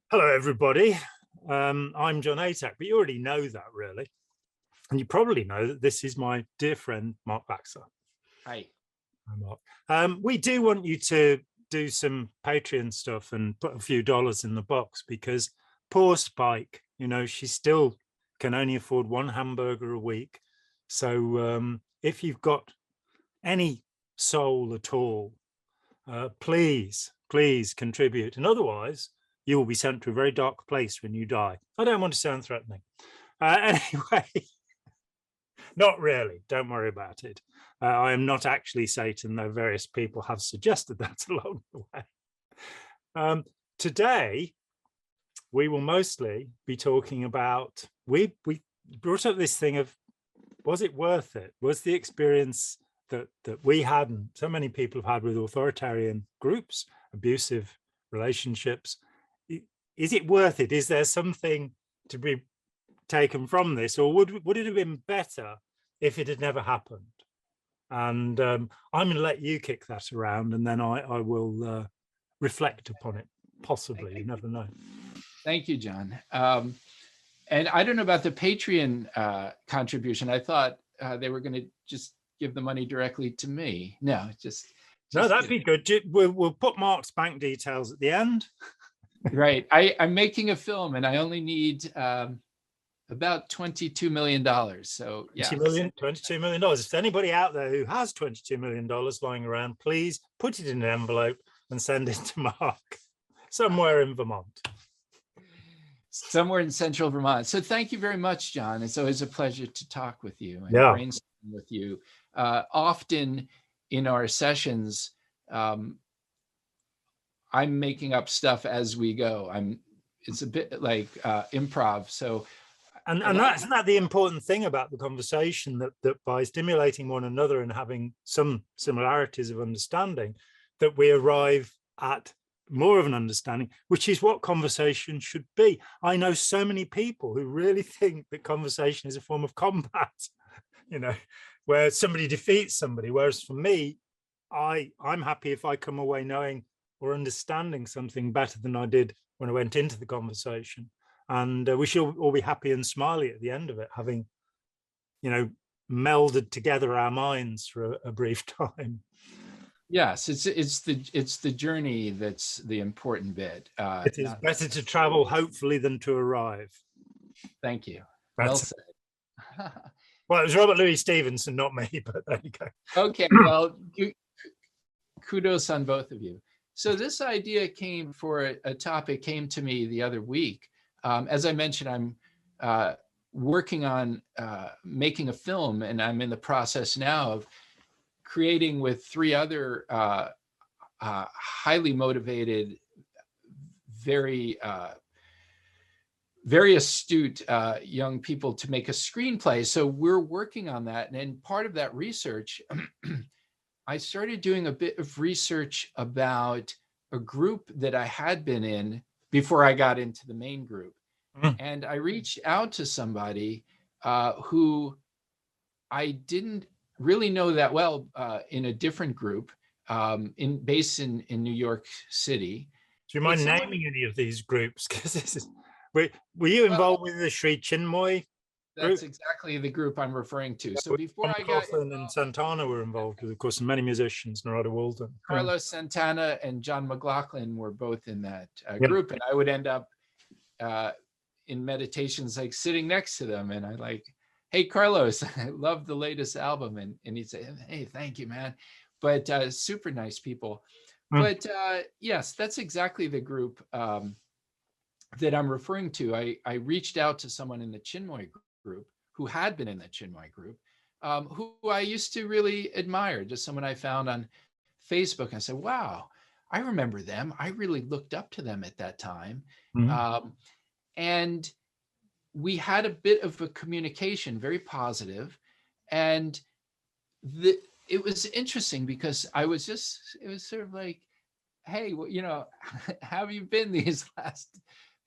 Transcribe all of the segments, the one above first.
Hello, everybody. I'm John Atack, but you already know that, really. And you probably know that this is my dear friend, Mark Laxer. Hi. Hi, Mark. We do want you to do some Patreon stuff and put a few dollars in the box because poor Spike, she still can only afford one hamburger a week. So if you've got any soul at all, please contribute. And otherwise, you will be sent to a very dark place when you die. I don't want to sound threatening. Anyway, not really. Don't worry about it. I am not actually Satan, though various people have suggested that along the way. Today, we will mostly be talking about, we brought up this thing of, was it worth it? Was the experience that we had and so many people have had with authoritarian groups, abusive relationships, is it worth it? Is there something to be taken from this, or would it have been better if it had never happened? And I'm going to let you kick that around, and then I will reflect upon it. Possibly, you never know. Thank you, John. And I don't know about the Patreon contribution. I thought they were going to just give the money directly to me. No, just no, that'd be good. We'll put Mark's bank details at the end. Right. I'm making a film, and I only need about $22 million. So yeah, $22 million. If there's anybody out there who has $22 million lying around, please put it in an envelope and send it to Mark somewhere in Vermont. Somewhere in central Vermont. So thank you very much, John. It's always a pleasure to talk with you and brainstorm with you. Often in our sessions, I'm making up stuff as we go. It's a bit like improv. So, and isn't that the important thing about the conversation, that by stimulating one another and having some similarities of understanding, that we arrive at more of an understanding, which is what conversation should be. I know so many people who really think that conversation is a form of combat, where somebody defeats somebody. Whereas for me, I'm happy if I come away knowing or understanding something better than I did when I went into the conversation. And we should all be happy and smiley at the end of it, having, melded together our minds for a brief time. Yes, it's the journey that's the important bit. It is better to travel, hopefully, than to arrive. Thank you. Well said. Well, it was Robert Louis Stevenson, not me, but there you go. Okay, well, kudos on both of you. So this idea came to me the other week. As I mentioned, I'm working on making a film, and I'm in the process now of creating with three other highly motivated, very astute young people to make a screenplay. So we're working on that. And in part of that research, I started doing a bit of research about a group that I had been in before I got into the main group. And I reached out to somebody who I didn't really know that well in a different group based in New York City. Do you mind naming any of these groups? Because were you involved with the Sri Chinmoy group? That's exactly the group I'm referring to. So before I got and Santana were involved with, of course, and many musicians, Narada Walden. Carlos Santana and John McLaughlin were both in that group, and I would end up in meditations like sitting next to them, and I like, hey, Carlos, I love the latest album. And he'd say, hey, thank you, man. But super nice people. But yes, that's exactly the group that I'm referring to. I reached out to someone in the Chinmoy group who had been in the Chinmoy group, who I used to really admire, just someone I found on Facebook. I said, wow, I remember them. I really looked up to them at that time. And we had a bit of a communication, very positive. And it was interesting because it was sort of like, hey, well, how have you been these last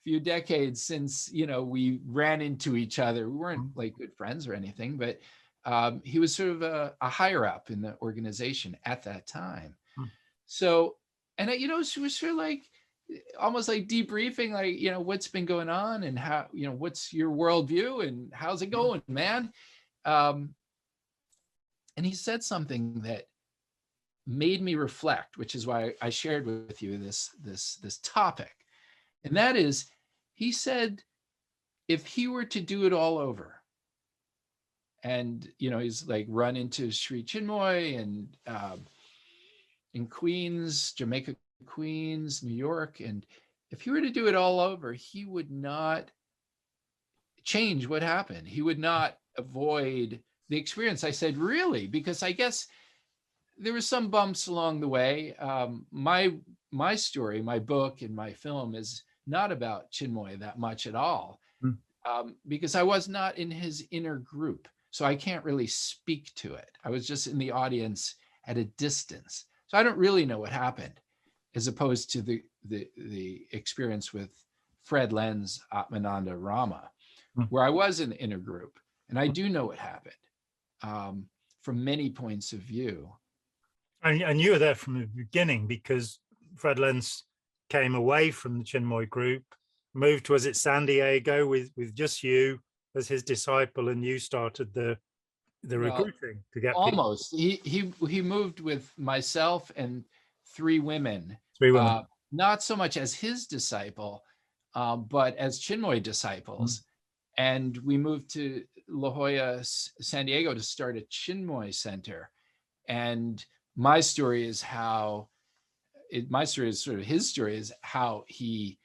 few decades since, we ran into each other? We weren't like good friends or anything, but he was sort of a higher up in the organization at that time. So, and it was sort of like, almost like debriefing, like, what's been going on and how, what's your worldview and how's it going, man? And he said something that made me reflect, which is why I shared with you this topic. And that is, he said, if he were to do it all over, and he's like run into Sri Chinmoy and in Queens, Jamaica, Queens, New York, and if he were to do it all over, he would not change what happened. He would not avoid the experience. I said, really? Because I guess there were some bumps along the way. My story, my book, and my film is not about Chinmoy that much at all, because I was not in his inner group. So I can't really speak to it. I was just in the audience at a distance. So I don't really know what happened, as opposed to the experience with Fred Lenz, Atmananda Rama, where I was in the inner group. And I do know what happened from many points of view. And you were there from the beginning, because Fred Lenz came away from the Chinmoy group, moved, was it San Diego, with just you as his disciple, and you started the recruiting to get almost people. He moved with myself and 3 women. 3 women. Not so much as his disciple, but as Chinmoy disciples. And we moved to La Jolla, San Diego, to start a Chinmoy center. And my story is my story is sort of his story, is how he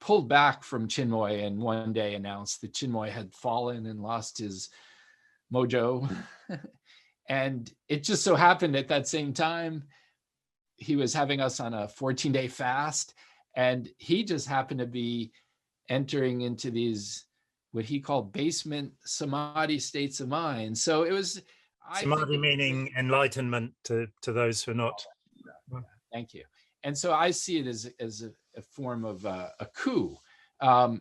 pulled back from Chinmoy and one day announced that Chinmoy had fallen and lost his mojo. And it just so happened at that same time, he was having us on a 14-day fast. And he just happened to be entering into these, what he called basement Samadhi states of mind. So it was... Samadhi meaning enlightenment to those who are not. Thank you. And so I see it as a form of a coup. And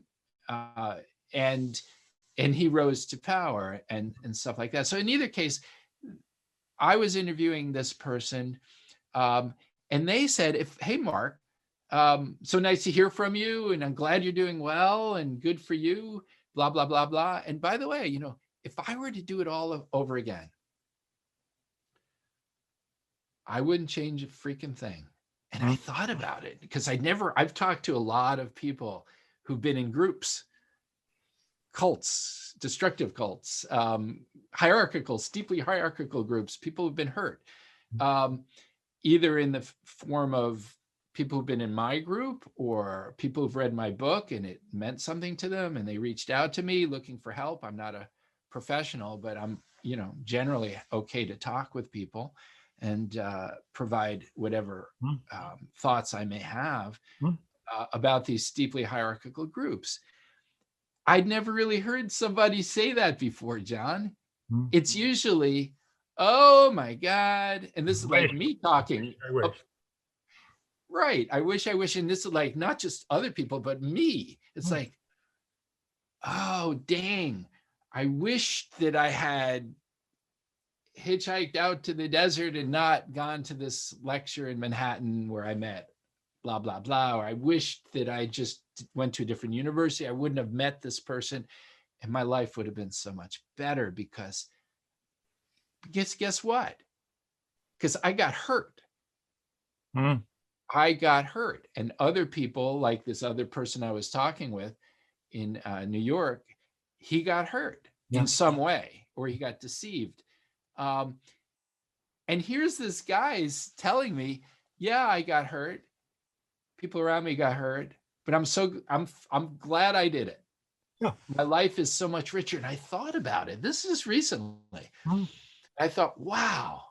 he rose to power and stuff like that. So in either case, I was interviewing this person, and they said, hey, Mark, so nice to hear from you, and I'm glad you're doing well, and good for you, blah, blah, blah, blah. And by the way, if I were to do it all over again, I wouldn't change a freaking thing. And I thought about it, because I've talked to a lot of people who've been in groups, cults, destructive cults, hierarchical, steeply hierarchical groups, people who've been hurt, either in the form of people who've been in my group or people who've read my book and it meant something to them and they reached out to me looking for help. I'm not a professional, but I'm, generally okay to talk with people and provide whatever thoughts I may have about these deeply hierarchical groups. I'd never really heard somebody say that before, John. It's usually, oh my God. And this is like me talking. Right. I wish. And this is like not just other people, but me. It's like, oh, dang. I wish that I had hitchhiked out to the desert and not gone to this lecture in Manhattan where I met blah, blah, blah. Or I wished that I just went to a different university. I wouldn't have met this person and my life would have been so much better, because guess what? Because I got hurt. I got hurt. And other people, like this other person I was talking with in New York, he got hurt in some way, or he got deceived. And here's this guy's telling me, yeah, I got hurt. People around me got hurt, but I'm glad I did it. Yeah. My life is so much richer. And I thought about it. This is recently. I thought, wow,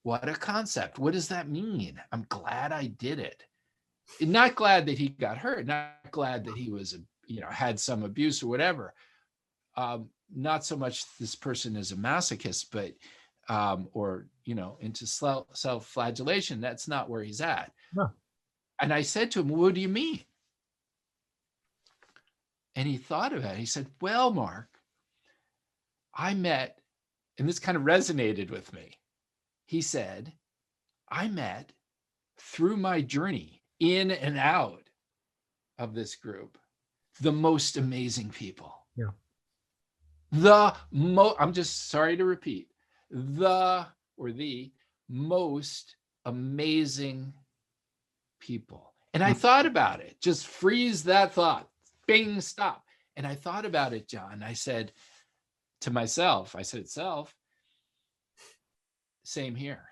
what a concept. What does that mean? I'm glad I did it. And not glad that he got hurt. Not glad that he was, had some abuse or whatever. Not so much this person is a masochist, but or into self-flagellation. That's not where he's at. No. And I said to him, what do you mean? And he thought about it. He said, well, Mark, I met, and this kind of resonated with me. He said, I met through my journey in and out of this group the most amazing people. Yeah. I'm just sorry to repeat, the most amazing people. And I thought about it, just freeze that thought, bing, stop. And I thought about it, John. I said to myself, self, same here.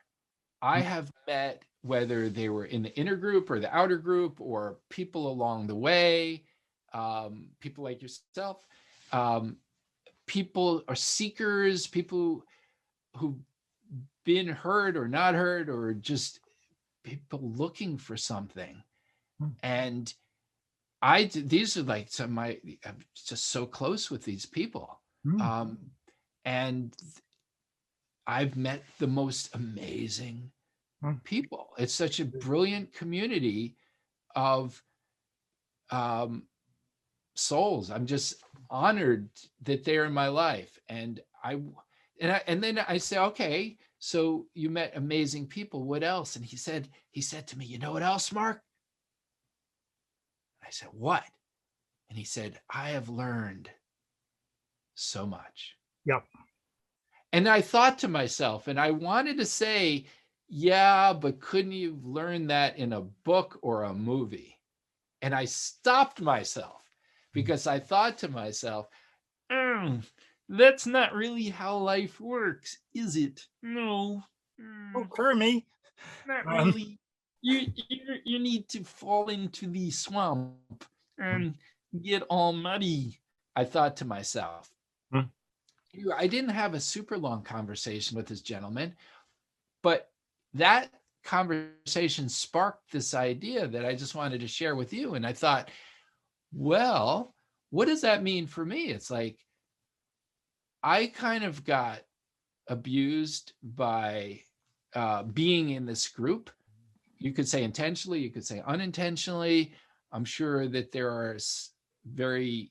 I have met, whether they were in the inner group or the outer group or people along the way, people like yourself, people are seekers, people who've been heard or not heard, or just people looking for something. And these are like I'm just so close with these people. And I've met the most amazing people. It's such a brilliant community of souls. I'm just honored that they're in my life. And then I say, okay, so you met amazing people. What else? And he said to me, you know what else, Mark? I said, what? And he said, I have learned so much. Yep. And I thought to myself, and I wanted to say, yeah, but couldn't you learn that in a book or a movie? And I stopped myself because I thought to myself, that's not really how life works, is it? No. Oh, Kermie. Not really. You need to fall into the swamp and get all muddy. I thought to myself. I didn't have a super long conversation with this gentleman, but that conversation sparked this idea that I just wanted to share with you. And I thought, well, what does that mean for me? It's like, I kind of got abused by being in this group. You could say intentionally, you could say unintentionally. I'm sure that there are very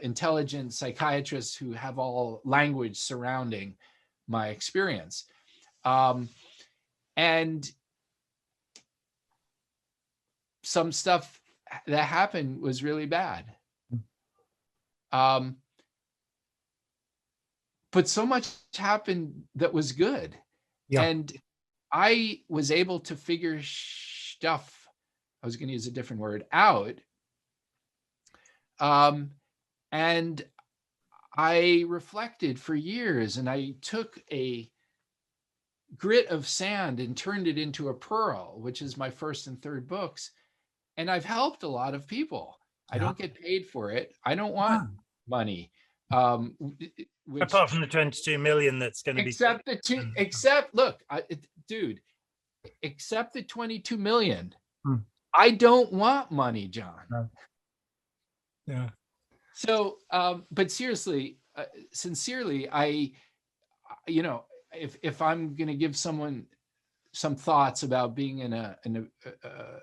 intelligent psychiatrists who have all language surrounding my experience. And some stuff that happened was really bad. But so much happened that was good. Yeah. And I was able to figure stuff, I was going to use a different word, out. And I reflected for years, and I took a grit of sand and turned it into a pearl, which is my first and third books. And I've helped a lot of people. Yeah. I don't get paid for it. I don't want money. Apart from the 22 million that's going to be. Except the 22 million. I don't want money, John. No. Yeah. So, but seriously, sincerely, if I'm going to give someone some thoughts about being in a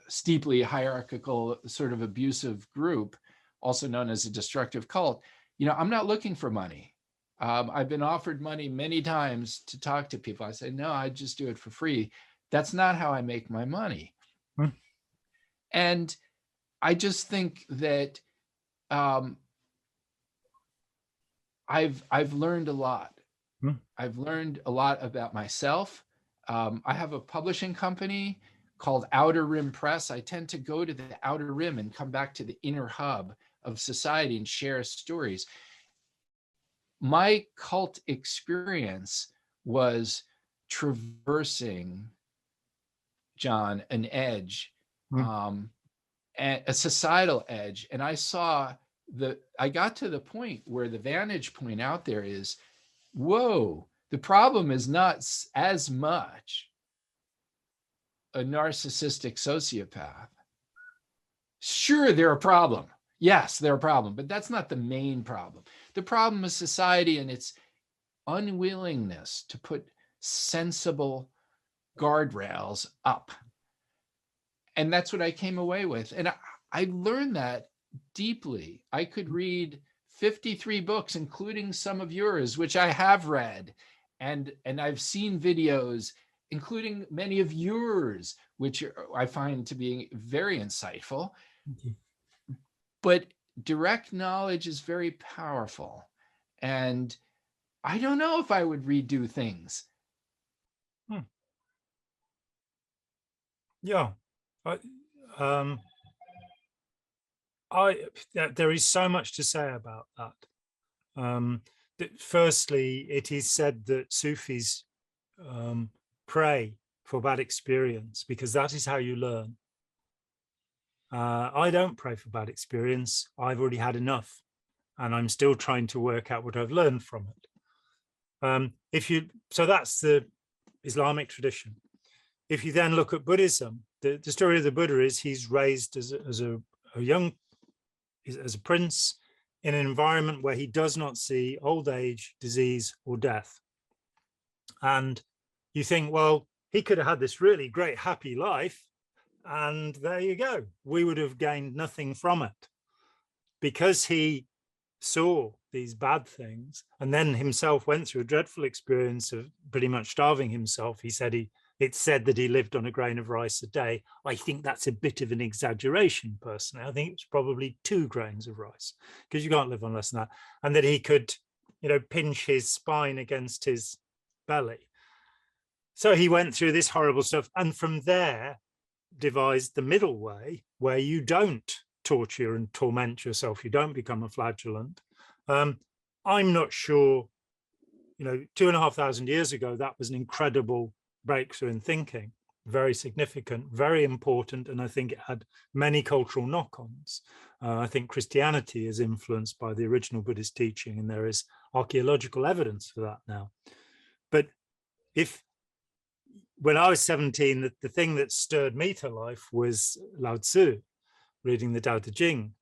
steeply hierarchical, sort of abusive group, also known as a destructive cult, I'm not looking for money. I've been offered money many times to talk to people. I say, no, I just do it for free. That's not how I make my money. And I just think that I've learned a lot. I've learned a lot about myself. I have a publishing company called Outer Rim Press. I tend to go to the outer rim and come back to the inner hub of society and share stories. My cult experience was traversing, John, an edge, a societal edge. And I got to the point where the vantage point out there is, whoa, the problem is not as much a narcissistic sociopath. Sure, they're a problem. Yes, they're a problem, but that's not the main problem. The problem is society and its unwillingness to put sensible guardrails up. And that's what I came away with. And I learned that deeply. I could read 53 books, including some of yours, which I have read. And I've seen videos including many of yours, which I find to be very insightful. But direct knowledge is very powerful. And I don't know if I would redo things. Yeah. There is so much to say about that. Firstly, it is said that Sufis pray for bad experience because that is how you learn. I don't pray for bad experience. I've already had enough, and I'm still trying to work out what I've learned from it. So that's the Islamic tradition. If you then look at Buddhism, the story of the Buddha is he's raised as a prince in an environment where he does not see old age, disease, or death. And you think, well, he could have had this really great, happy life, and there you go. We would have gained nothing from it. Because he saw these bad things and then himself went through a dreadful experience of pretty much starving himself. It's said that he lived on a grain of rice a day. I think that's a bit of an exaggeration, personally. I think it's probably 2 grains of rice, because you can't live on less than that. And that he could, pinch his spine against his belly. So he went through this horrible stuff. And from there, devised the middle way, where you don't torture and torment yourself. You don't become a flagellant. I'm not sure, 2,500 years ago, that was an incredible breakthrough in thinking, very significant, very important, and I think it had many cultural knock-ons. I think Christianity is influenced by the original Buddhist teaching, and there is archaeological evidence for that now. But when I was 17, the thing that stirred me to life was Lao Tzu, reading the Tao Te Ching,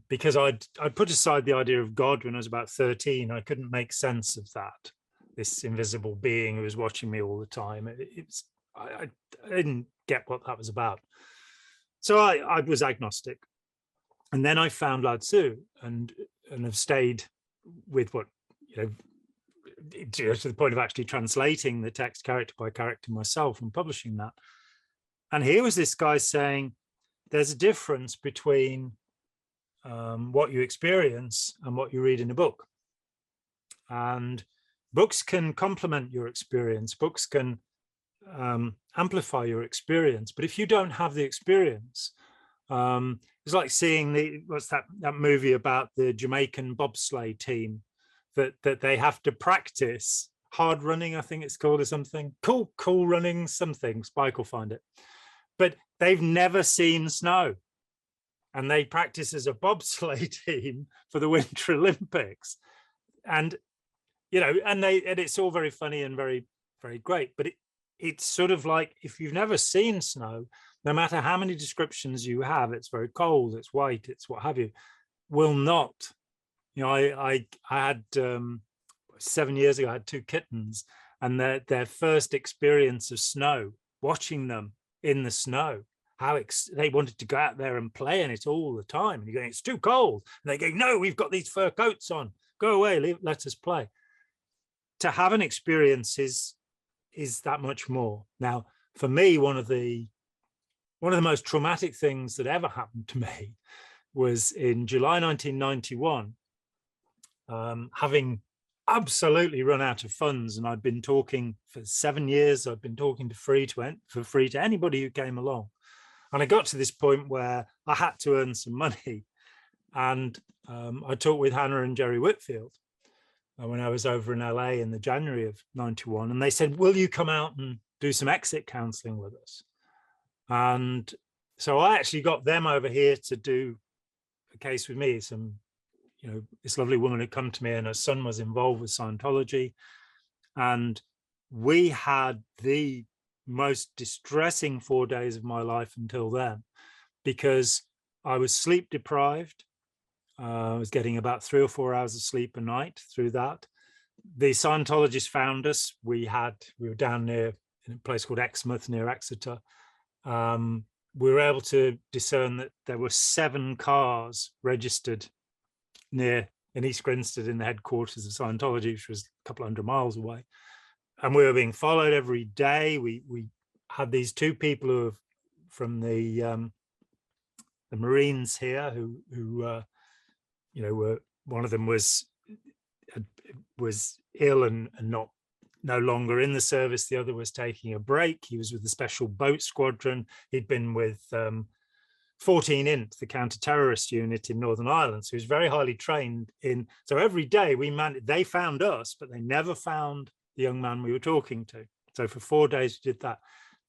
because I'd put aside the idea of God when I was about 13. I couldn't make sense of that. This invisible being who was watching me all the time. I didn't get what that was about. So I was agnostic. And then I found Lao Tzu and have stayed with what, to the point of actually translating the text character by character myself and publishing that. And here was this guy saying, there's a difference between what you experience and what you read in a book. And books can complement your experience. Books can amplify your experience. But if you don't have the experience, it's like seeing what's that movie about the Jamaican bobsleigh team that they have to practice hard running, I think it's called, or something. Cool running, something. Spike will find it. But they've never seen snow. And they practice as a bobsleigh team for the Winter Olympics. And it's all very funny and very, very great. But it's sort of like, if you've never seen snow, no matter how many descriptions you have, it's very cold, it's white, it's what have you, will not. I had 7 years ago, I had 2 kittens, and their first experience of snow, watching them in the snow, they wanted to go out there and play in it all the time. And you're going, it's too cold. And they go, no, we've got these fur coats on. Go away, let us play. To have an experience is that much more. Now, for me, one of the most traumatic things that ever happened to me was in July 1991, having absolutely run out of funds, and I'd been talking for 7 years. I'd been talking for free to anybody who came along, and I got to this point where I had to earn some money, and I talked with Hannah and Jerry Whitfield when I was over in LA in the January of 91, and they said, will you come out and do some exit counseling with us? And so I actually got them over here to do a case with me. This lovely woman had come to me, and her son was involved with Scientology. And we had the most distressing 4 days of my life until then, because I was sleep deprived. I was getting about 3 or 4 hours of sleep a night through that. The Scientologists found us. We were down near in a place called Exmouth near Exeter. We were able to discern that there were 7 cars registered in East Grinstead in the headquarters of Scientology, which was a couple 100 miles away. and we were being followed every day. We had these two people who from the Marines here who you know, were, one of them was ill and no longer in the service. The other was taking a break. He was with the Special Boat Squadron. He'd been with 14 Int, the counter-terrorist unit in Northern Ireland. So he was very highly trained in. So every day they found us, but they never found the young man we were talking to. So for 4 days we did that.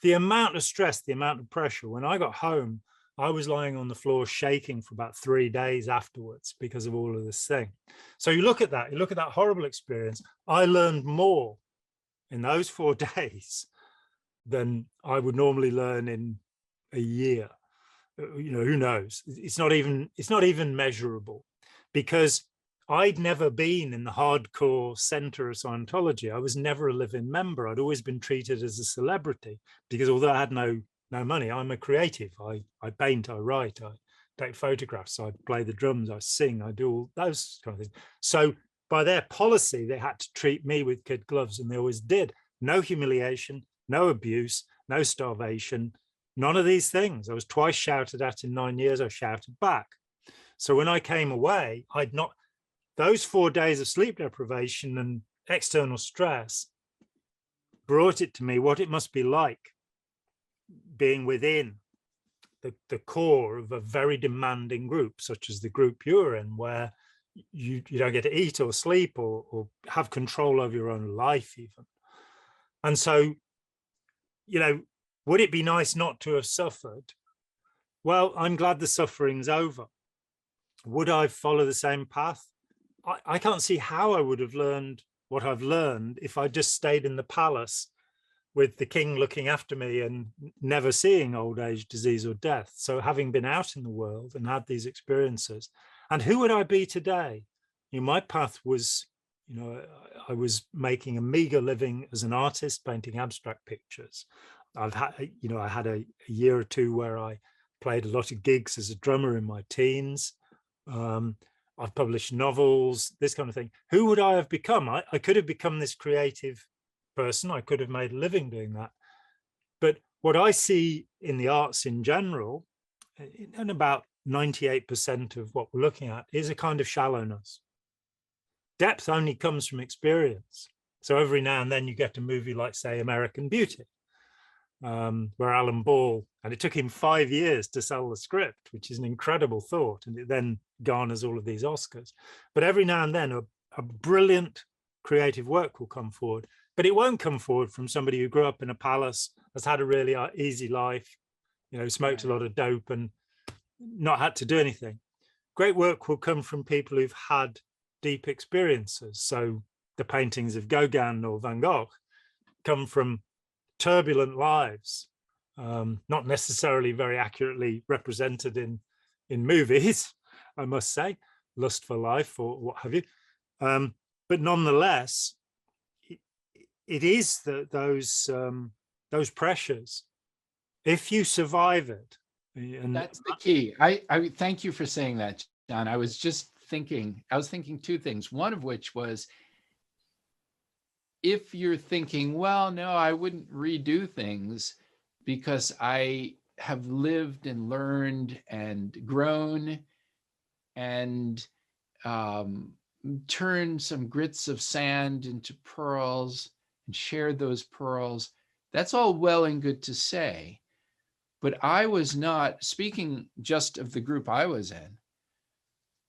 The amount of stress, the amount of pressure. When I got home, I was lying on the floor shaking for about 3 days afterwards because of all of this thing. So you look at that horrible experience. I learned more in those 4 days than I would normally learn in a year. You know, who knows? It's not even measurable, because I'd never been in the hardcore center of Scientology. I was never a living member. I'd always been treated as a celebrity, because although I had no money, I'm a creative. I paint, I write, I take photographs, I play the drums, I sing, I do all those kind of things. So by their policy, they had to treat me with kid gloves, and they always did. No humiliation, no abuse, no starvation, none of these things. I was twice shouted at in 9 years. I shouted back. So when I came away, those 4 days of sleep deprivation and external stress brought it to me what it must be like being within the core of a very demanding group, such as the group you're in, where you don't get to eat or sleep or have control over your own life even. And so, you know, would it be nice not to have suffered? Well, I'm glad the suffering's over. Would I follow the same path? I can't see how I would have learned what I've learned if I just stayed in the palace with the king looking after me and never seeing old age, disease, or death. So having been out in the world and had these experiences, and who would I be today? You know, my path was, you know, I was making a meager living as an artist, painting abstract pictures. I've had, you know, I had a year or two where I played a lot of gigs as a drummer in my teens. I've published novels, this kind of thing. Who would I have become? I could have become this creative person. I could have made a living doing that. But what I see in the arts in general, and about 98% of what we're looking at, is a kind of shallowness. Depth only comes from experience. So every now and then you get a movie like, say, American Beauty, where Alan Ball, and it took him 5 years to sell the script, which is an incredible thought, and it then garners all of these Oscars. But every now and then a brilliant creative work will come forward, but it won't come forward from somebody who grew up in a palace, has had a really easy life, you know, smoked a lot of dope and not had to do anything. Great work will come from people who've had deep experiences. So the paintings of Gauguin or Van Gogh come from turbulent lives, not necessarily very accurately represented in movies, I must say, Lust for Life or what have you. But nonetheless, it is those pressures. If you survive it, and that's the key. I thank you for saying that, John. I was thinking two things. One of which was, if you're thinking, well, no, I wouldn't redo things because I have lived and learned and grown and turned some grits of sand into pearls and shared those pearls, that's all well and good to say. But I was not, speaking just of the group I was in,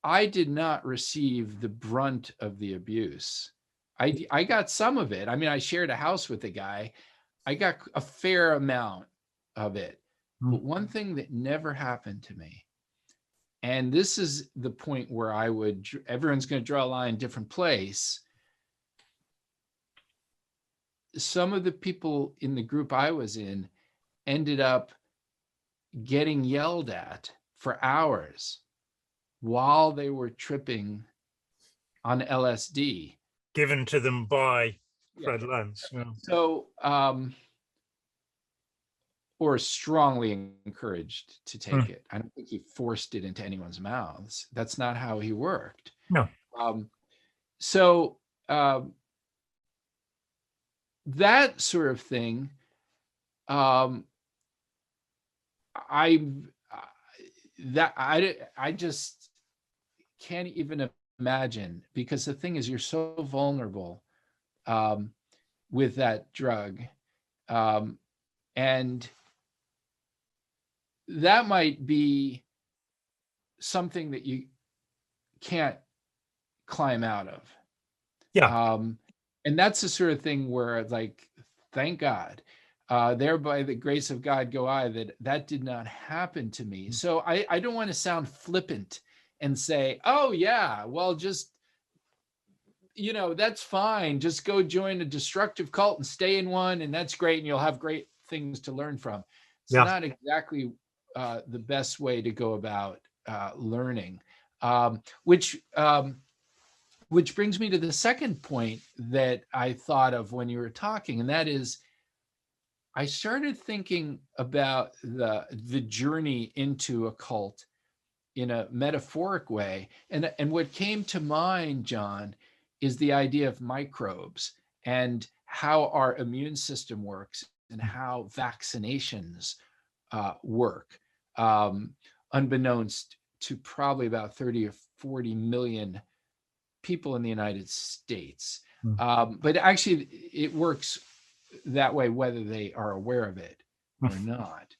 I did not receive the brunt of the abuse. I got some of it. I mean, I shared a house with a guy. I got a fair amount of it. But one thing that never happened to me, and this is the point where everyone's going to draw a line, different place. Some of the people in the group I was in ended up getting yelled at for hours while they were tripping on LSD. Given to them by Fred Lance. Yeah. So, or strongly encouraged to take it. I don't think he forced it into anyone's mouths. That's not how he worked. No. So that sort of thing, I just can't even imagine, because the thing is, you're so vulnerable with that drug, and that might be something that you can't climb out of. Yeah. And that's the sort of thing where, like, thank God, there by the grace of God go I, that did not happen to me. So I don't want to sound flippant and say, oh yeah, well, just, that's fine. Just go join a destructive cult and stay in one, and that's great, and you'll have great things to learn from. It's Yeah. not exactly the best way to go about learning, which brings me to the second point that I thought of when you were talking, and that is, I started thinking about the journey into a cult in a metaphoric way. And what came to mind, John, is the idea of microbes and how our immune system works and how vaccinations work, unbeknownst to probably about 30 or 40 million people in the United States. But actually, it works that way whether they are aware of it or not.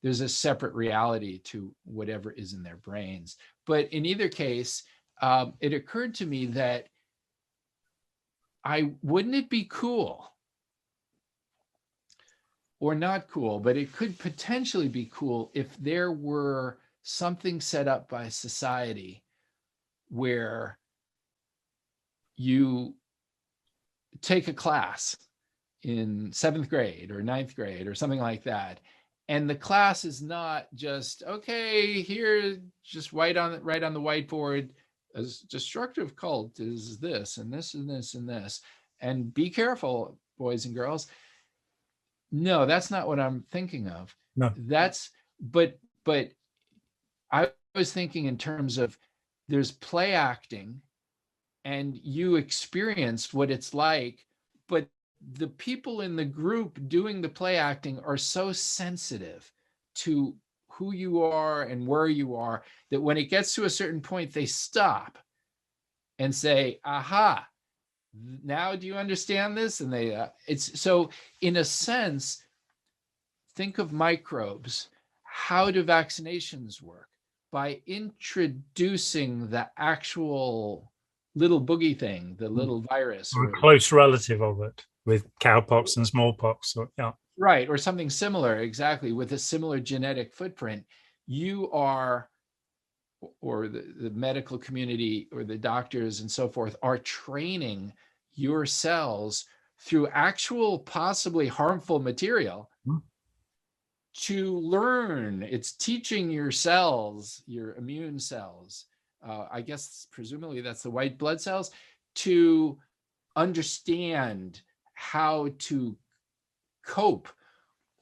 There's a separate reality to whatever is in their brains. But in either case, it occurred to me that wouldn't it be cool, or not cool, but it could potentially be cool if there were something set up by society where you take a class in 7th grade or 9th grade or something like that, and the class is not just, okay, here, just write on the whiteboard, a destructive cult is this and this and this and this, and be careful, boys and girls. No, that's not what I'm thinking of. No. But I was thinking in terms of, there's play acting, and you experience what it's like, but the people in the group doing the play acting are so sensitive to who you are and where you are, that when it gets to a certain point, they stop and say, aha, now do you understand this? And it's so, in a sense, think of microbes. How do vaccinations work? By introducing the actual little boogie thing, the little virus, or a close relative of it, with cowpox and smallpox. Right, or something similar, exactly, with a similar genetic footprint. You are, or the medical community or the doctors and so forth, are training your cells through actual possibly harmful material to learn. It's teaching your cells, your immune cells, I guess presumably that's the white blood cells, to understand how to cope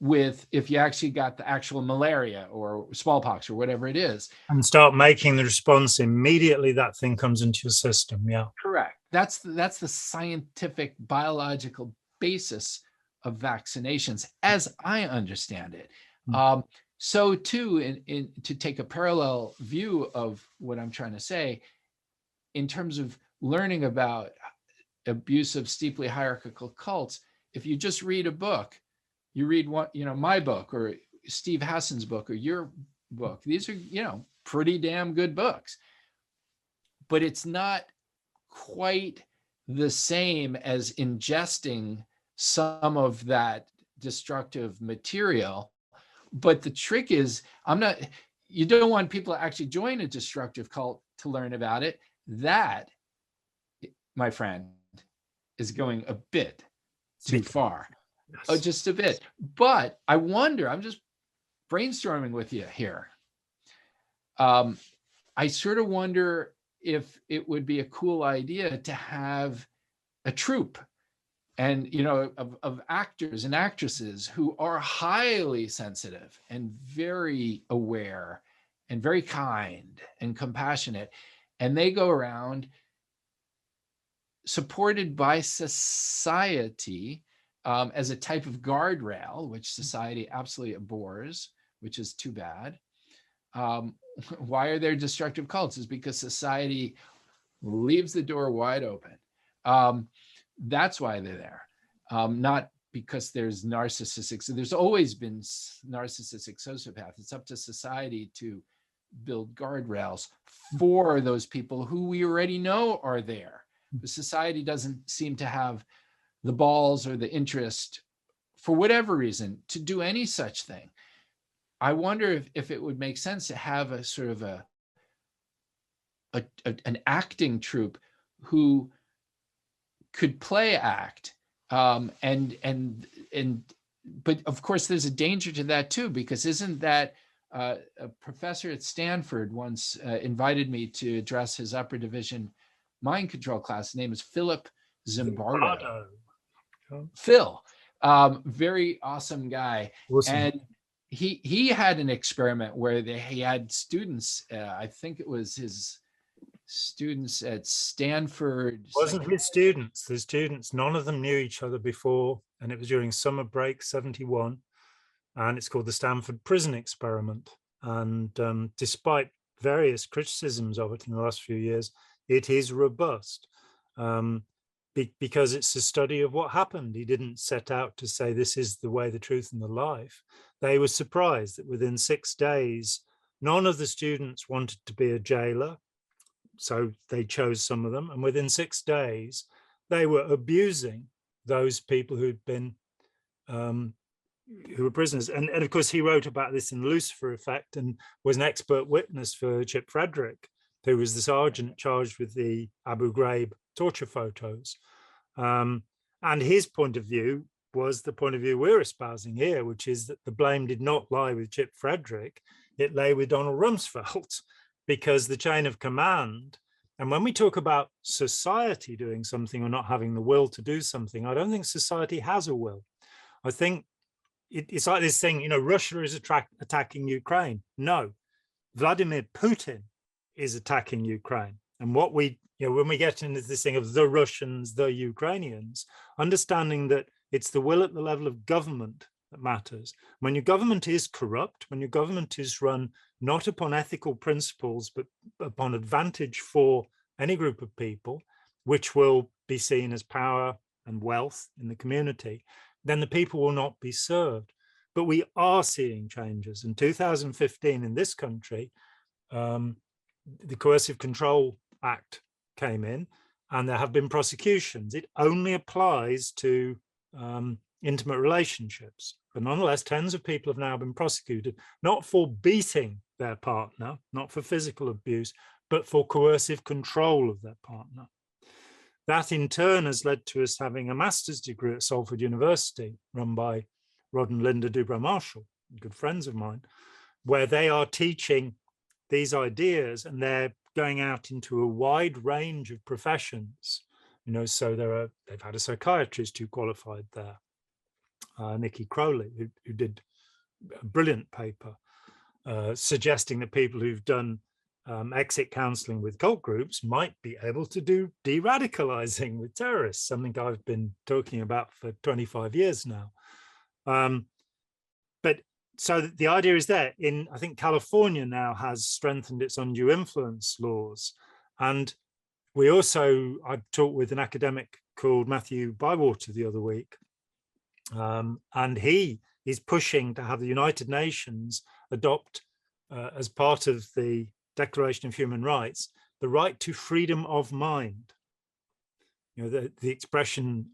with if you actually got the actual malaria or smallpox or whatever it is, and start making the response immediately that thing comes into your system. Yeah, correct. That's the scientific biological basis of vaccinations, as I understand it. So too, to take a parallel view of what I'm trying to say, in terms of learning about abusive, steeply hierarchical cults, if you just read a book, you read one, my book or Steve Hassan's book or your book, these are, pretty damn good books, but it's not quite the same as ingesting some of that destructive material. But the trick is, you don't want people to actually join a destructive cult to learn about it. That, my friend, is going a bit too far. Yes. Oh, just a bit. But I wonder, I'm just brainstorming with you here. I sort of wonder if it would be a cool idea to have a troupe and, of actors and actresses who are highly sensitive and very aware and very kind and compassionate. And they go around supported by society as a type of guardrail, which society absolutely abhors, which is too bad. Why are there destructive cults? Is because society leaves the door wide open. That's why they're there, not because there's narcissistic. So there's always been narcissistic sociopath. It's up to society to build guardrails for those people who we already know are there. But society doesn't seem to have the balls or the interest, for whatever reason, to do any such thing. I wonder if it would make sense to have a sort of an acting troupe who could play act, but of course there's a danger to that too, because isn't that a professor at Stanford once invited me to address his upper division mind control class. His name is Philip Zimbardo. Phil, very awesome guy. Awesome. And he had an experiment where he had students, I think it was his students at Stanford. It wasn't his students. The students, none of them knew each other before, and it was during summer break 71, and it's called the Stanford Prison Experiment. And despite various criticisms of it in the last few years, it is robust, because it's a study of what happened. He didn't set out to say this is the way, the truth, and the life. They were surprised that within 6 days, none of the students wanted to be a jailer, so they chose some of them, and within 6 days, they were abusing those people who'd been who were prisoners. And of course, he wrote about this in Lucifer Effect and was an expert witness for Chip Frederick, who was the sergeant charged with the Abu Ghraib torture photos. And his point of view was the point of view we're espousing here, which is that the blame did not lie with Chip Frederick, it lay with Donald Rumsfeld, because the chain of command. And when we talk about society doing something or not having the will to do something, I don't think society has a will. I think it's like this thing, Russia is attacking Ukraine. No, Vladimir Putin is attacking Ukraine. And what we, when we get into this thing of the Russians, the Ukrainians, understanding that it's the will at the level of government that matters. When your government is corrupt, when your government is run not upon ethical principles, but upon advantage for any group of people, which will be seen as power and wealth in the community, then the people will not be served. But we are seeing changes. In 2015 in this country, the Coercive Control Act came in, and there have been prosecutions. It only applies to intimate relationships. But nonetheless, tens of people have now been prosecuted, not for beating their partner, not for physical abuse, but for coercive control of their partner. That in turn has led to us having a master's degree at Salford University, run by Rod and Linda Dubrow-Marshall, good friends of mine, where they are teaching these ideas, and they're going out into a wide range of professions. So they've had a psychiatrist who qualified there, Nikki Crowley, who did a brilliant paper suggesting that people who've done exit counseling with cult groups might be able to do de-radicalizing with terrorists, something I've been talking about for 25 years now. But so the idea is there. I think California now has strengthened its undue influence laws. And I talked with an academic called Matthew Bywater the other week, and he is pushing to have the United Nations adopt, as part of the Declaration of Human Rights, the right to freedom of mind. The expression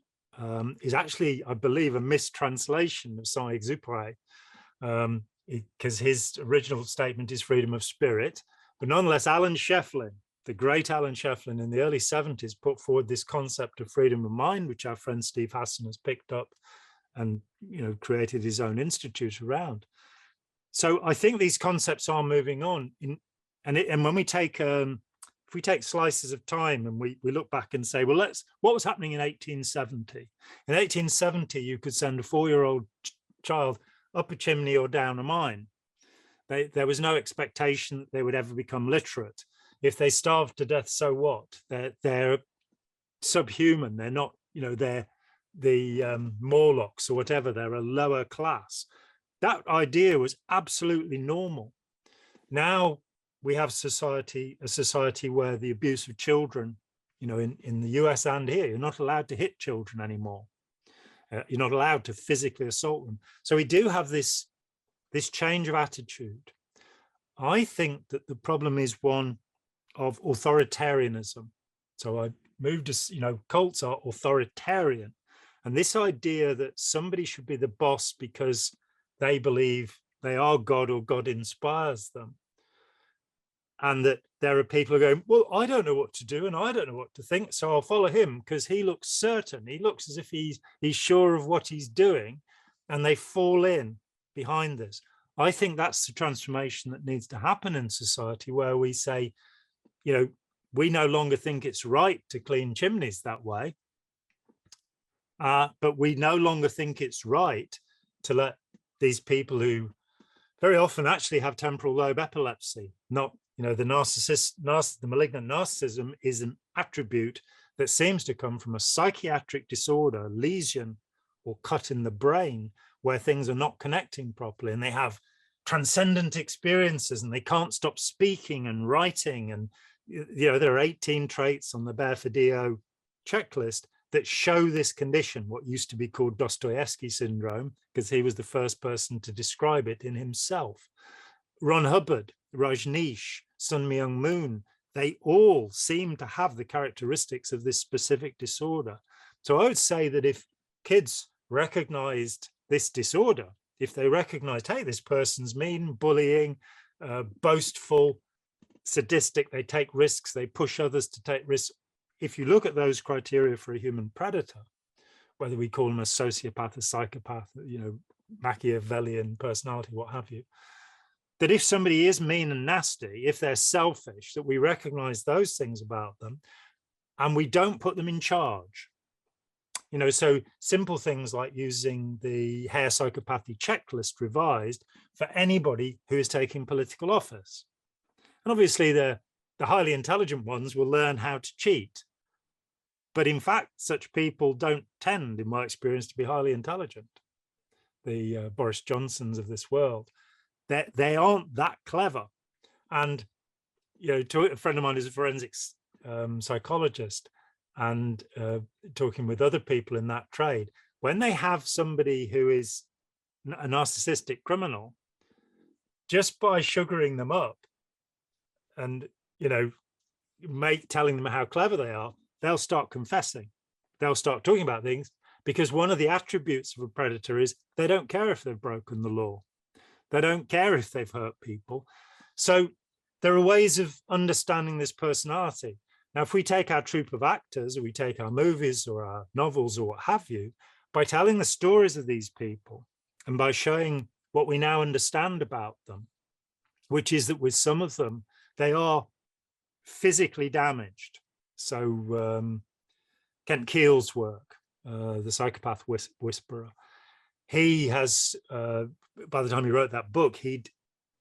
is actually, I believe, a mistranslation of Saint-Exupéry, because his original statement is freedom of spirit. But nonetheless, Alan Shefflin, the great Alan Shefflin, in the early 70s, put forward this concept of freedom of mind, which our friend Steve Hassan has picked up and created his own institute around. So I think these concepts are moving on. And when we take if we take slices of time and we look back and say, well, what was happening in 1870? In 1870, you could send a 4-year-old child up a chimney or down a mine. There was no expectation that they would ever become literate. If they starved to death, so what? They're subhuman. They're not, they're the Morlocks or whatever. They're a lower class. That idea was absolutely normal. Now we have a society where the abuse of children, in the US and here, you're not allowed to hit children anymore. You're not allowed to physically assault them. So we do have this change of attitude. I think that the problem is one of authoritarianism. So I moved to, cults are authoritarian. And this idea that somebody should be the boss because they believe they are God or God inspires them. And that there are people who are going, well, I don't know what to do and I don't know what to think, so I'll follow him because he looks certain. He looks as if he's sure of what he's doing, and they fall in behind this. I think that's the transformation that needs to happen in society, where we say, we no longer think it's right to clean chimneys that way, but we no longer think it's right to let these people who very often actually have temporal lobe epilepsy, not, the malignant narcissism is an attribute that seems to come from a psychiatric disorder, lesion or cut in the brain, where things are not connecting properly, and they have transcendent experiences and they can't stop speaking and writing. And, there are 18 traits on the Bear-Fideo checklist that show this condition, what used to be called Dostoevsky syndrome, because he was the first person to describe it in himself. Ron Hubbard, Rajneesh, Sun Myung Moon, they all seem to have the characteristics of this specific disorder. So I would say that if kids recognized this disorder, if they recognized, hey, this person's mean, bullying, boastful, sadistic, they take risks, they push others to take risks. If you look at those criteria for a human predator, whether we call them a sociopath, a psychopath, Machiavellian personality, what have you, that if somebody is mean and nasty, if they're selfish, that we recognize those things about them and we don't put them in charge. So simple things like using the Hare Psychopathy checklist revised for anybody who is taking political office. And obviously the highly intelligent ones will learn how to cheat. But in fact, such people don't tend, in my experience, to be highly intelligent. The Boris Johnsons of this world, they aren't that clever. And, to a friend of mine who's a forensics psychologist, and talking with other people in that trade, when they have somebody who is a narcissistic criminal, just by sugaring them up and, telling them how clever they are, they'll start confessing. They'll start talking about things, because one of the attributes of a predator is they don't care if they've broken the law. They don't care if they've hurt people. So there are ways of understanding this personality. Now, if we take our troupe of actors, or we take our movies or our novels or what have you, by telling the stories of these people and by showing what we now understand about them, which is that with some of them, they are physically damaged. So Kent Keel's work, The Psychopath Whisperer, he has, by the time he wrote that book, he'd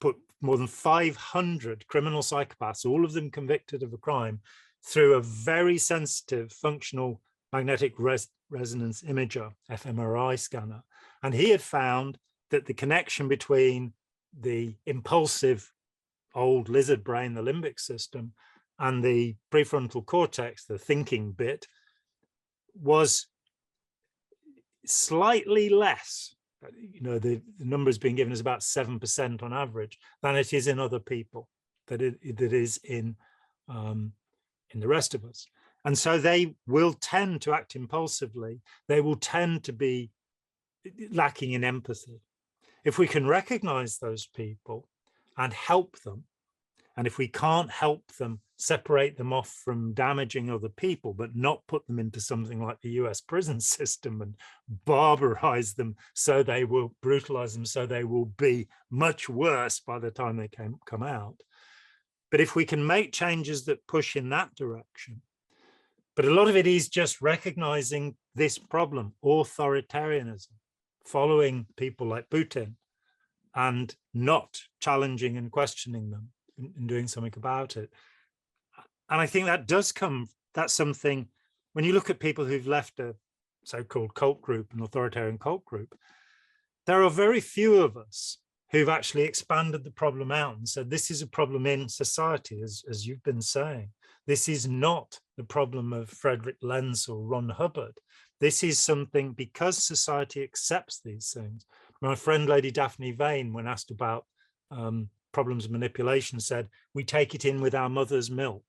put more than 500 criminal psychopaths, all of them convicted of a crime, through a very sensitive functional magnetic resonance imager, fMRI scanner. And he had found that the connection between the impulsive old lizard brain, the limbic system, and the prefrontal cortex, the thinking bit, was slightly less. The numbers being given is about 7% on average than it is in other people, that is in the rest of us. And so they will tend to act impulsively. They will tend to be lacking in empathy. If we can recognize those people and help them, and if we can't help them, separate them off from damaging other people, but not put them into something like the US prison system and barbarize them, so they will brutalize them, so they will be much worse by the time they come out. But if we can make changes that push in that direction, but a lot of it is just recognizing this problem, authoritarianism, following people like Putin and not challenging and questioning them and doing something about it. And I think that does come, that's something, when you look at people who've left a so-called cult group, an authoritarian cult group, there are very few of us who've actually expanded the problem out and said, this is a problem in society, as you've been saying. This is not the problem of Frederick Lenz or Ron Hubbard. This is something, because society accepts these things. My friend, Lady Daphne Vane, when asked about problems of manipulation, said, we take it in with our mother's milk.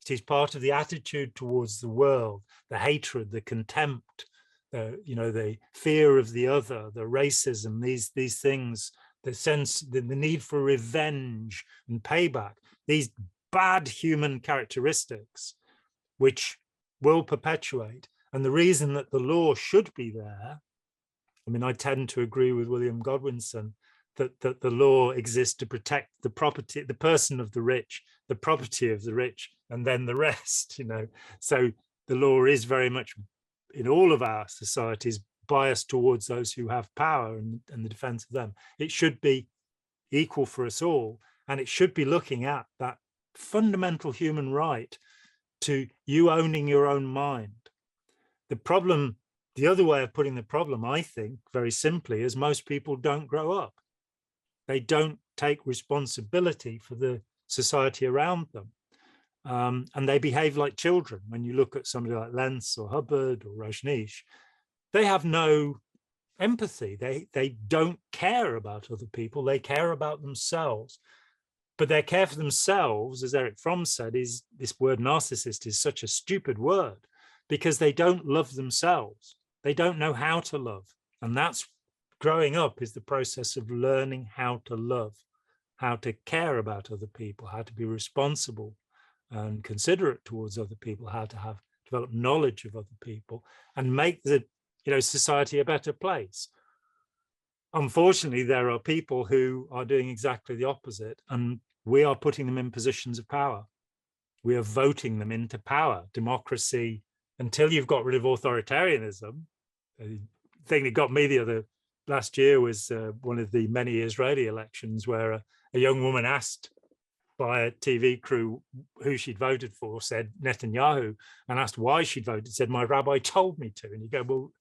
It is part of the attitude towards the world, the hatred, the contempt, the fear of the other, the racism, these things, the sense, the need for revenge and payback, these bad human characteristics, which will perpetuate. And the reason that the law should be there, I mean, I tend to agree with William Godwinson that the law exists to protect the property, the person of the rich, the property of the rich, and then the rest, So the law is very much, in all of our societies, biased towards those who have power and the defense of them. It should be equal for us all, and it should be looking at that fundamental human right to you owning your own mind. The problem, the other way of putting the problem, I think, very simply, is most people don't grow up. They don't take responsibility for the society around them. And they behave like children. When you look at somebody like Lenz or Hubbard or Rajneesh, they have no empathy. They don't care about other people. They care about themselves. But their care for themselves, as Eric Fromm said, is this word narcissist is such a stupid word because they don't love themselves. They don't know how to love. And that's growing up, is the process of learning how to love, how to care about other people, how to be responsible and considerate towards other people, how to develop knowledge of other people and make the society a better place. Unfortunately, there are people who are doing exactly the opposite, and we are putting them in positions of power. We are voting them into power. Democracy, until you've got rid of authoritarianism, the thing that got me last year was one of the many Israeli elections where a young woman asked by a TV crew who she'd voted for, said Netanyahu, and asked why she'd voted, said, my rabbi told me to. And you go, well,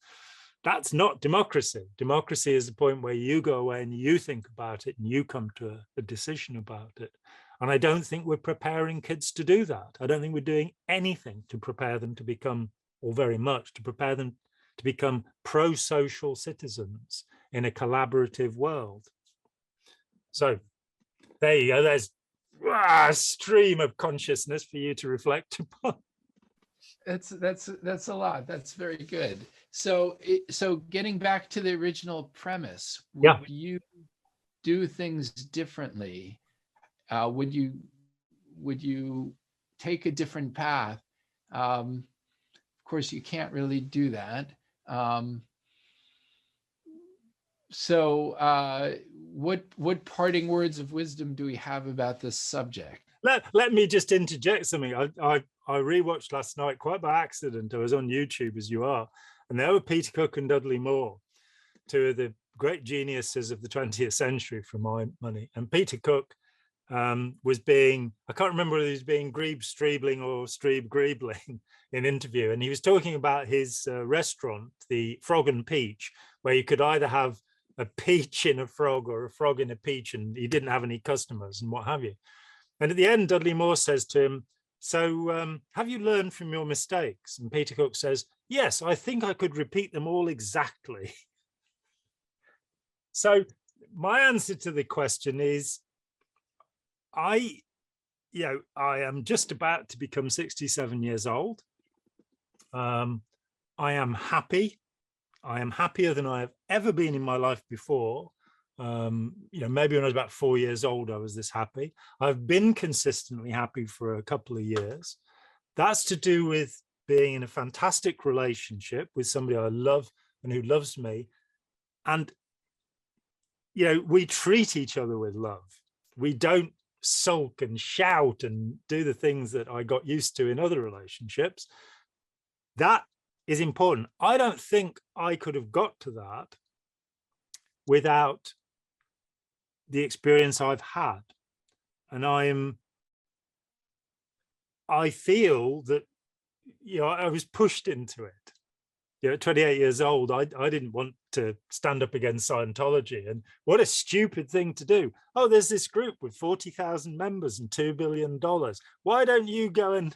that's not democracy. Democracy is the point where you go away and you think about it and you come to a decision about it. And I don't think we're preparing kids to do that. I don't think we're doing anything to prepare them to become, or very much, to prepare them to become pro-social citizens in a collaborative world. So there you go. There's a stream of consciousness for you to reflect upon. That's a lot. That's very good. So getting back to the original premise, would you do things differently? Would you take a different path? Of course, you can't really do that. What parting words of wisdom do we have about this subject? Let me just interject something. I rewatched last night quite by accident. I was on YouTube, as you are, and there were Peter Cook and Dudley Moore, two of the great geniuses of the 20th century for my money. And Peter Cook was being, I can't remember whether he was being Grebe-Streebling or Streeb-Griebling in interview. And he was talking about his restaurant, the Frog and Peach, where you could either have a peach in a frog or a frog in a peach, and he didn't have any customers and what have you. And at the end, Dudley Moore says to him, so have you learned from your mistakes? And Peter Cook says, yes, I think I could repeat them all exactly. So my answer to the question is, I am just about to become 67 years old. I am happy. I am happier than I have ever been in my life before. Maybe when I was about 4 years old, I was this happy. I've been consistently happy for a couple of years. That's to do with being in a fantastic relationship with somebody I love and who loves me. And, we treat each other with love. We don't sulk and shout and do the things that I got used to in other relationships. That is important. I don't think I could have got to that without the experience I've had. And I feel that I was pushed into it. At 28 years old, I didn't want to stand up against Scientology. And what a stupid thing to do. Oh, there's this group with 40,000 members and $2 billion. Why don't you go and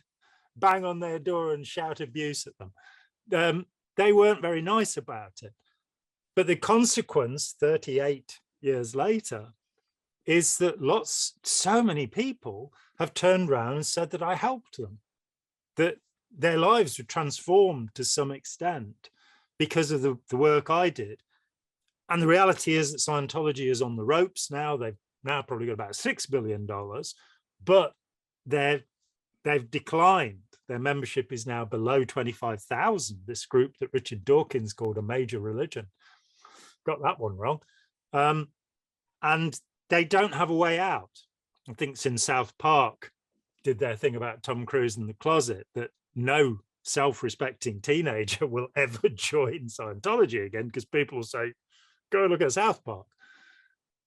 bang on their door and shout abuse at them? They weren't very nice about it. But the consequence 38 years later is that so many people have turned around and said that I helped them, that their lives were transformed to some extent because of the work I did. And the reality is that Scientology is on the ropes now. They've now probably got about $6 billion, but they've declined. Their membership is now below 25,000, this group that Richard Dawkins called a major religion. Got that one wrong. And they don't have a way out. I think since South Park did their thing about Tom Cruise in the closet, that no self-respecting teenager will ever join Scientology again, because people will say, go look at South Park.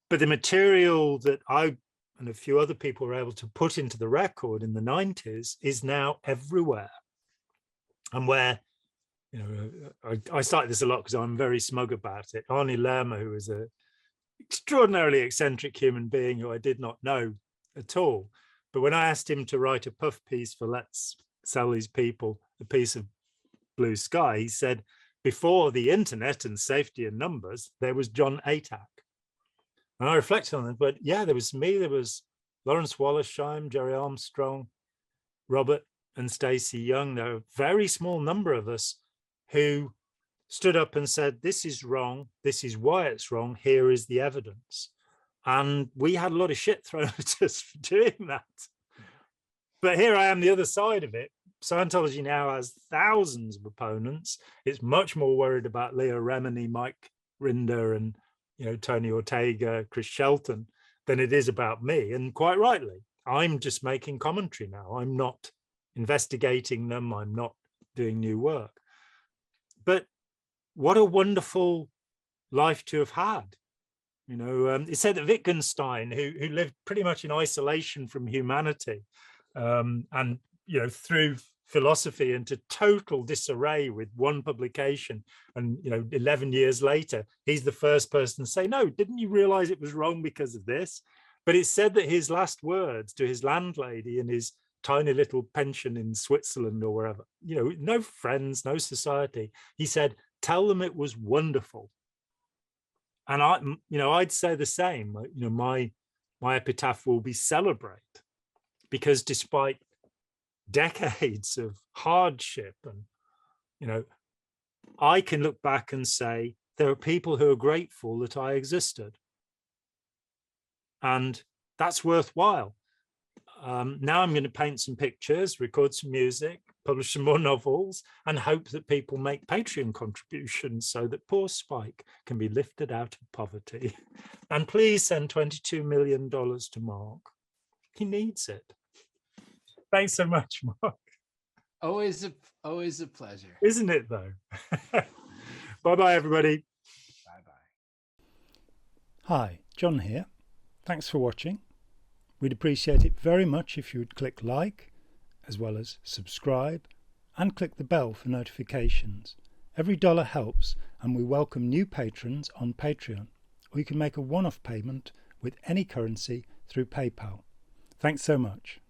But the material that I and a few other people were able to put into the record in the 90s is now everywhere. And where, I cite this a lot because I'm very smug about it. Arnie Lerma, who is an extraordinarily eccentric human being who I did not know at all. But when I asked him to write a puff piece for Let's Sell These People a Piece of Blue Sky, he said, before the internet and safety in numbers, there was John Atack. And I reflected on it, but yeah, there was me, there was Lawrence Wollersheim, Jerry Armstrong, Robert and Stacey Young. There were a very small number of us who stood up and said, this is wrong, this is why it's wrong, here is the evidence. And we had a lot of shit thrown at us for doing that. But here I am, the other side of it. Scientology now has thousands of opponents. It's much more worried about Leah Remini, Mike Rinder, and Tony Ortega, Chris Shelton, than it is about me. And quite rightly, I'm just making commentary now. I'm not investigating them. I'm not doing new work. But what a wonderful life to have had. It said that Wittgenstein, who lived pretty much in isolation from humanity, and threw philosophy into total disarray with one publication, and 11 years later he's the first person to say, no, didn't you realize it was wrong because of this? But it said that his last words to his landlady in his tiny little pension in Switzerland or wherever, no friends, no society, he said, tell them it was wonderful. And I'd say the same. My epitaph will be celebrate, because despite decades of hardship, and I can look back and say there are people who are grateful that I existed, and that's worthwhile. Now I'm going to paint some pictures, record some music, publish some more novels, and hope that people make Patreon contributions so that poor Spike can be lifted out of poverty. And please send $22 million to Mark. He needs it. Thanks so much, Mark. Always a pleasure. Isn't it, though? Bye-bye, everybody. Bye-bye. Hi, John here. Thanks for watching. We'd appreciate it very much if you would click like, as well as subscribe, and click the bell for notifications. Every dollar helps, and we welcome new patrons on Patreon, or you can make a one-off payment with any currency through PayPal. Thanks so much.